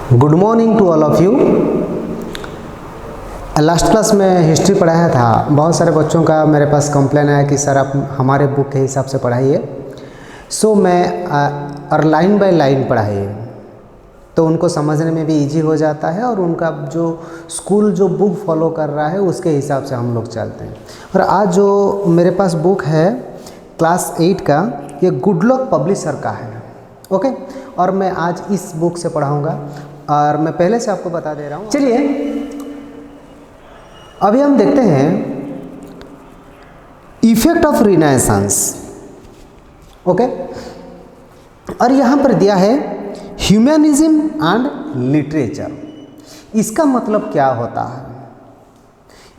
Good morning to all of you. Last class में history पढ़ाया था। बहुत सारे बच्चों का मेरे पास कंप्लेन आया कि सर आप हमारे बुक के हिसाब से पढ़ाइए। सो मैं और लाइन बाय लाइन पढ़ाइए तो उनको समझने में भी इजी हो जाता है और उनका जो स्कूल जो बुक फॉलो कर रहा है उसके हिसाब से हम लोग चलते हैं। और आज जो मेरे पास बुक है क्लास 8 का, ये गुड लक पब्लिशर का है। ओके, और मैं आज इस बुक से पढ़ाऊँगा और मैं पहले से आपको बता दे रहा हूँ। चलिए अभी हम देखते हैं इफेक्ट ऑफ रिनाइसेंस। ओके, और यहाँ पर दिया है ह्यूमनिज्म एंड लिटरेचर। इसका मतलब क्या होता है?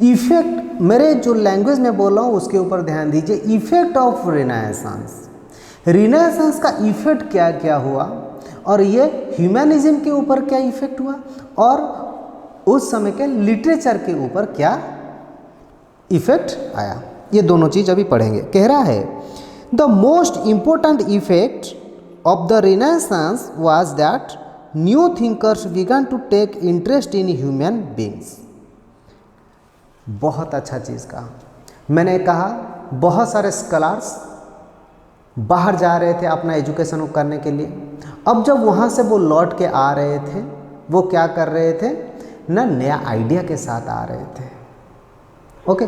इफेक्ट, मेरे जो लैंग्वेज में बोल रहा हूँ उसके ऊपर ध्यान दीजिए। इफेक्ट ऑफ रिनाइसेंस, रिनाइसेंस का इफेक्ट क्या क्या हुआ और ये ह्यूमनिज्म के ऊपर क्या इफेक्ट हुआ और उस समय के लिटरेचर के ऊपर क्या इफेक्ट आया, ये दोनों चीज़ अभी पढ़ेंगे। कह रहा है the most important effect of the Renaissance was that new thinkers began to take interest in human beings। बहुत अच्छा चीज़ कहा। मैंने कहा बहुत सारे स्कॉलर्स बाहर जा रहे थे अपना एजुकेशन करने के लिए। अब जब वहाँ से वो लौट के आ रहे थे, वो क्या कर रहे थे ना, नया आइडिया के साथ आ रहे थे। ओके,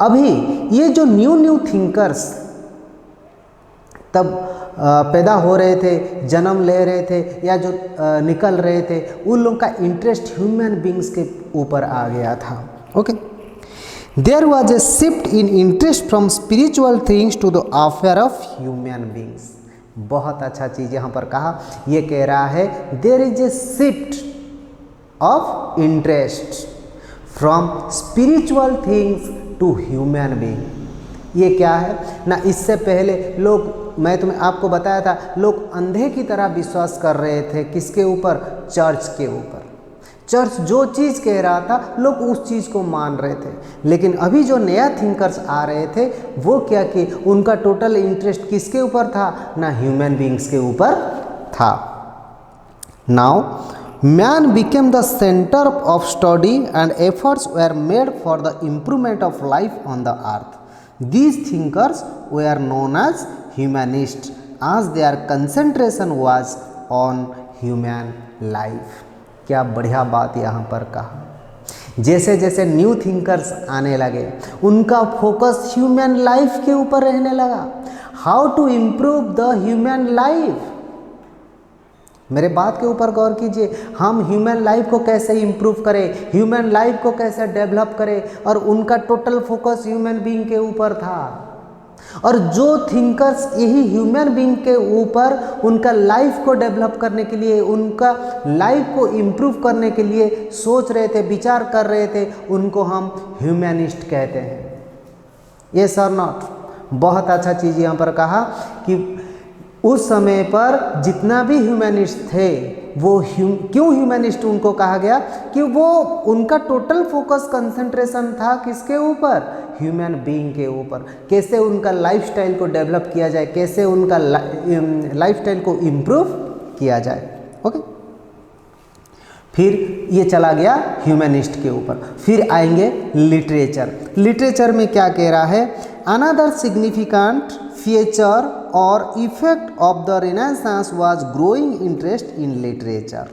अभी ये जो न्यू थिंकर्स तब पैदा हो रहे थे, जन्म ले रहे थे या जो निकल रहे थे, उन लोगों का इंटरेस्ट ह्यूमन बींग्स के ऊपर आ गया था। Okay, there was a shift in interest from spiritual things to the affair of human beings. बहुत अच्छा चीज़ यहाँ पर कहा। ये कह रहा है there is a shift of interest from spiritual things to human being. ये क्या है ना, इससे पहले लोग, मैं तुम्हें आपको बताया था, लोग अंधे की तरह विश्वास कर रहे थे किसके ऊपर? चर्च के ऊपर। चर्च जो चीज़ कह रहा था लोग उस चीज़ को मान रहे थे। लेकिन अभी जो नया थिंकर्स आ रहे थे वो क्या कि उनका टोटल इंटरेस्ट किसके ऊपर था ना, ह्यूमन बींग्स के ऊपर था। Now man became the centre of study and efforts were made for the improvement of life on the earth. These thinkers were known as humanists as their concentration was on human life। क्या बढ़िया बात यहाँ पर कहा। जैसे जैसे new thinkers आने लगे उनका फोकस ह्यूमन लाइफ के ऊपर रहने लगा। How to improve the human life. मेरे बात के ऊपर गौर कीजिए, हम ह्यूमन लाइफ को कैसे इम्प्रूव करें, ह्यूमन लाइफ को कैसे डेवलप करें, और उनका टोटल फोकस ह्यूमन बीइंग के ऊपर था। और जो थिंकर्स यही ह्यूमन बीइंग के ऊपर उनका लाइफ को डेवलप करने के लिए, उनका लाइफ को इम्प्रूव करने के लिए सोच रहे थे, विचार कर रहे थे, उनको हम ह्यूमनिस्ट कहते हैं। Yes or not? बहुत अच्छा चीज़ यहाँ पर कहा कि उस समय पर जितना भी ह्यूमनिस्ट थे वो क्यों ह्यूमनिस्ट उनको कहा गया कि वो उनका टोटल फोकस कंसंट्रेशन था किसके ऊपर? ह्यूमन बीइंग के ऊपर। कैसे उनका लाइफस्टाइल को डेवलप किया जाए, कैसे उनका लाइफस्टाइल को इम्प्रूव किया जाए। ओके, फिर ये चला गया ह्यूमनिस्ट के ऊपर। फिर आएंगे लिटरेचर। लिटरेचर में क्या कह रहा है? अनदर सिग्निफिकेंट फीचर और effect of the Renaissance was growing interest in literature.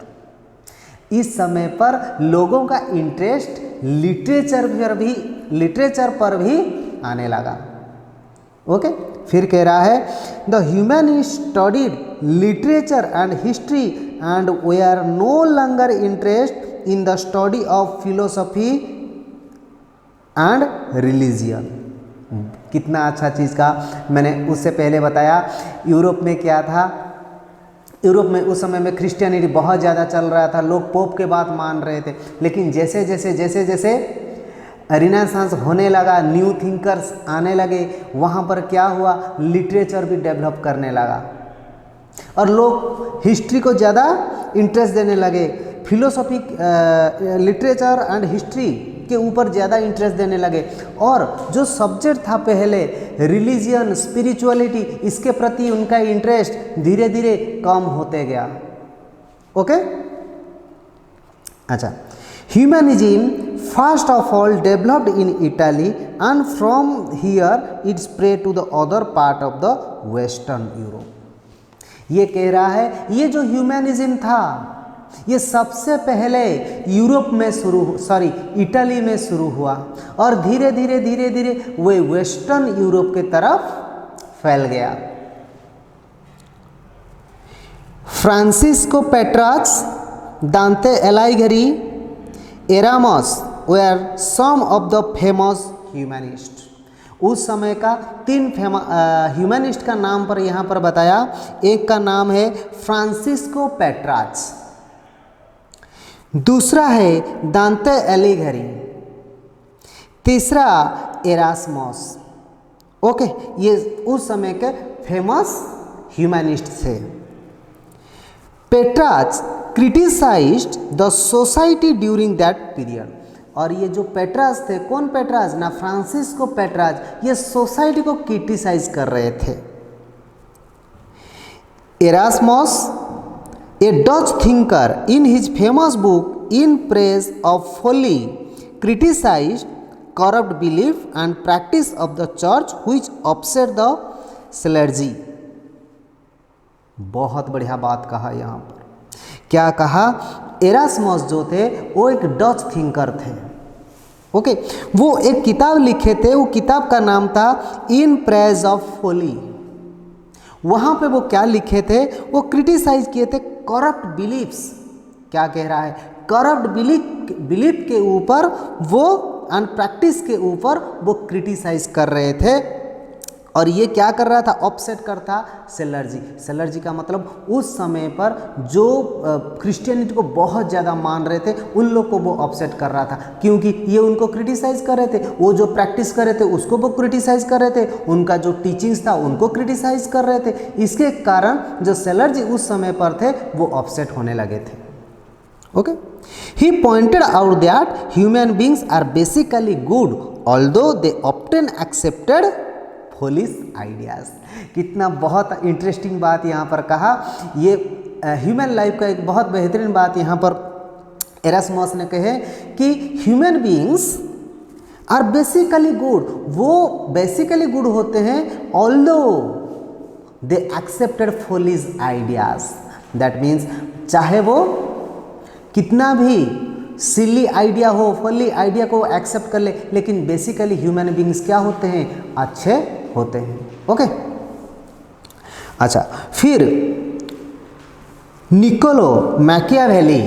इस समय पर लोगों का इंटरेस्ट लिटरेचर पर भी आने लगा। ओके, फिर कह रहा है the humanist studied literature and history and they are no longer interest in the study of philosophy and religion. कितना अच्छा चीज़ का मैंने उससे पहले बताया। यूरोप में क्या था? यूरोप में उस समय में क्रिश्चियनिटी बहुत ज़्यादा चल रहा था, लोग पोप के बात मान रहे थे। लेकिन जैसे जैसे रिनेसांस होने लगा, न्यू थिंकर्स आने लगे, वहाँ पर क्या हुआ? लिटरेचर भी डेवलप करने लगा और लोग हिस्ट्री को ज़्यादा इंटरेस्ट देने लगे। फिलोसॉफी, लिटरेचर एंड हिस्ट्री के ऊपर ज़्यादा इंटरेस्ट देने लगे। और जो सब्जेक्ट था पहले रिलीजियन, स्पिरिचुअलिटी, इसके प्रति उनका इंटरेस्ट धीरे धीरे कम होते गया। ओके, अच्छा, humanism first of all developed in Italy and from here it spread to the other part of the western Europe. ये कह रहा है ये जो ह्यूमनिज्म था ये सबसे पहले यूरोप में इटली में शुरू हुआ और धीरे धीरे धीरे धीरे वे वेस्टर्न यूरोप के तरफ फैल गया। फ्रांसिस्को पेट्रार्च, दांते एलाइघरी, Erasmus were some of the famous humanist. उस समय का 3 ह्यूमनिस्ट का नाम पर यहाँ पर बताया। एक का नाम है फ्रांसिस्को पेट्रार्च, दूसरा है दांते एलिघरी, तीसरा एरास्मस। ओके, ये उस समय के फेमस ह्यूमनिस्ट थे। Petrarch criticised the society during that period. और ये जो पेट्रार्च थे, कौन पेट्रार्च ना, फ्रांसिस्को पेट्रार्च, ये सोसाइटी को क्रिटिसाइज कर रहे थे। Erasmus, a Dutch thinker, in his famous book In Praise of Folly, criticized corrupt belief and practice of the church which upset the clergy। बहुत बढ़िया बात कहा यहाँ पर। क्या कहा? एरास्मस जो थे वो एक डच थिंकर थे। ओके, वो एक किताब लिखे थे, वो किताब का नाम था इन प्रेज ऑफ फोली। वहाँ पे वो क्या लिखे थे? वो क्रिटिसाइज किए थे करप्ट बिलीफ्स। क्या कह रहा है? करप्ट बिलीफ के ऊपर वो एंड प्रैक्टिस के ऊपर वो क्रिटिसाइज कर रहे थे। और ये क्या कर रहा था? ऑफसेट करता सेलर्जी। सेलर्जी का मतलब उस समय पर जो क्रिश्चियनिटी को बहुत ज़्यादा मान रहे थे उन लोग को वो ऑफसेट कर रहा था, क्योंकि ये उनको क्रिटिसाइज कर रहे थे। वो जो प्रैक्टिस कर रहे थे उसको वो क्रिटिसाइज कर रहे थे, उनका जो टीचिंग्स था उनको क्रिटिसाइज कर रहे थे। इसके कारण जो सेलर्जी उस समय पर थे वो ऑफसेट होने लगे थे। Okay, he pointed out that human beings are basically good although they often accepted foolish ideas. कितना बहुत इंटरेस्टिंग बात यहाँ पर कहा। ये ह्यूमन लाइफ का एक बहुत बेहतरीन बात यहाँ पर एरास्मस ने कहे कि human beings are basically good. वो बेसिकली गुड होते हैं although they accepted foolish ideas. That means चाहे वो कितना भी सिली आइडिया हो, फली आइडिया को एक्सेप्ट कर ले, लेकिन बेसिकली ह्यूमन बीइंग्स क्या होते हैं? अच्छे होते हैं। ओके, अच्छा, फिर Niccolo Machiavelli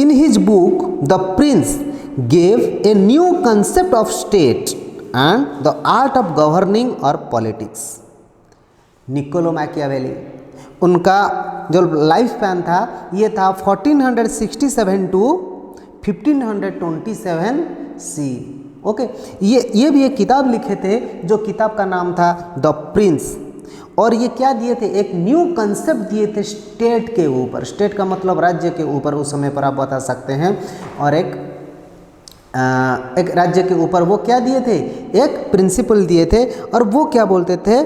in his book the prince gave a new concept of state and the art of governing और पॉलिटिक्स। निकोलो मैकियावेली, उनका जो लाइफ स्पैन था ये था 1467 टू 1527 सी। ओके, ये भी एक किताब लिखे थे, जो किताब का नाम था द प्रिंस। और ये क्या दिए थे? एक न्यू कंसेप्ट दिए थे स्टेट के ऊपर। स्टेट का मतलब राज्य के ऊपर उस समय पर आप बता सकते हैं। और एक राज्य के ऊपर वो क्या दिए थे? एक प्रिंसिपल दिए थे। और वो क्या बोलते थे?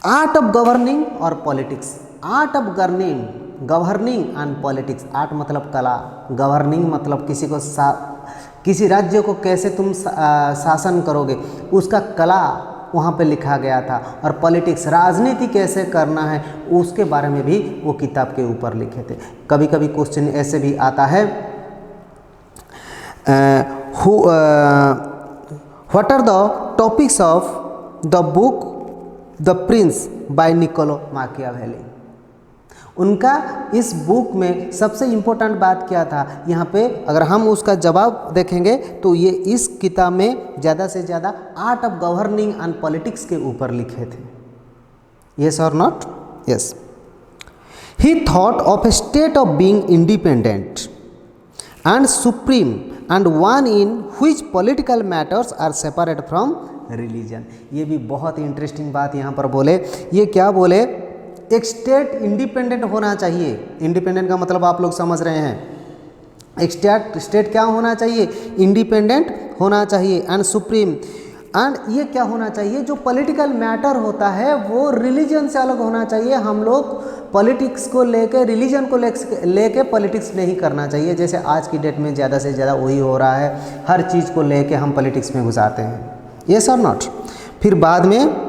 आर्ट ऑफ गवर्निंग और politics. Art of governing and politics. Art मतलब कला, गवर्निंग मतलब किसी राज्य को कैसे तुम शासन करोगे, उसका कला वहाँ पे लिखा गया था। और पॉलिटिक्स, राजनीति कैसे करना है, उसके बारे में भी वो किताब के ऊपर लिखे थे। कभी कभी क्वेश्चन ऐसे भी आता है, what are the topics of the book the prince by Niccolo Machiavelli. उनका इस बुक में सबसे इम्पोर्टेंट बात क्या था? यहाँ पे अगर हम उसका जवाब देखेंगे तो ये इस किताब में ज़्यादा से ज़्यादा art of governing and politics के ऊपर लिखे थे। Yes or not? Yes. He thought of a state of being independent and supreme and one in which political matters are separate from religion. ये भी बहुत इंटरेस्टिंग बात यहाँ पर बोले। ये क्या बोले? एक स्टेट इंडिपेंडेंट होना चाहिए। इंडिपेंडेंट का मतलब आप लोग समझ रहे हैं। एक स्टेट क्या होना चाहिए? इंडिपेंडेंट होना चाहिए एंड सुप्रीम। एंड ये क्या होना चाहिए? जो पॉलिटिकल मैटर होता है वो रिलीजन से अलग होना चाहिए। हम लोग पॉलिटिक्स को लेके, रिलीजन को लेके पॉलिटिक्स नहीं करना चाहिए, जैसे आज की डेट में ज़्यादा से ज़्यादा वही हो रहा है, हर चीज़ को लेके हम पॉलिटिक्स में घुसाते हैं। Yes or not. फिर बाद में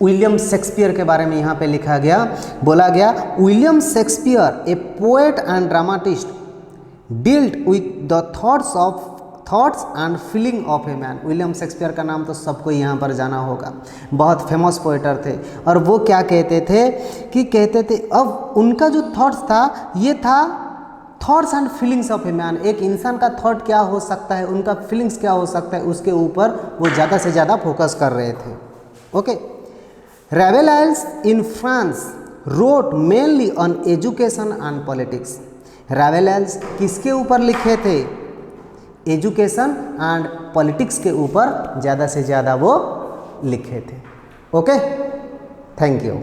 विलियम शेक्सपियर के बारे में यहाँ पे लिखा गया, बोला गया William Shakespeare A poet and dramatist dealt with the thoughts and feeling of a man. William Shakespeare का नाम तो सबको यहाँ पर जाना होगा, बहुत फेमस पोएटर थे। और वो क्या कहते थे कि कहते थे, अब उनका जो थॉट्स था ये था thoughts and feelings of a man. एक इंसान का थॉट क्या हो सकता है, उनका फीलिंग्स क्या हो सकता है, उसके ऊपर वो ज़्यादा से ज़्यादा फोकस कर रहे थे। Okay. Rabelais in France wrote mainly on education and politics. Rabelais किसके ऊपर लिखे थे? एजुकेशन एंड पॉलिटिक्स के ऊपर ज़्यादा से ज़्यादा वो लिखे थे। Okay, thank you.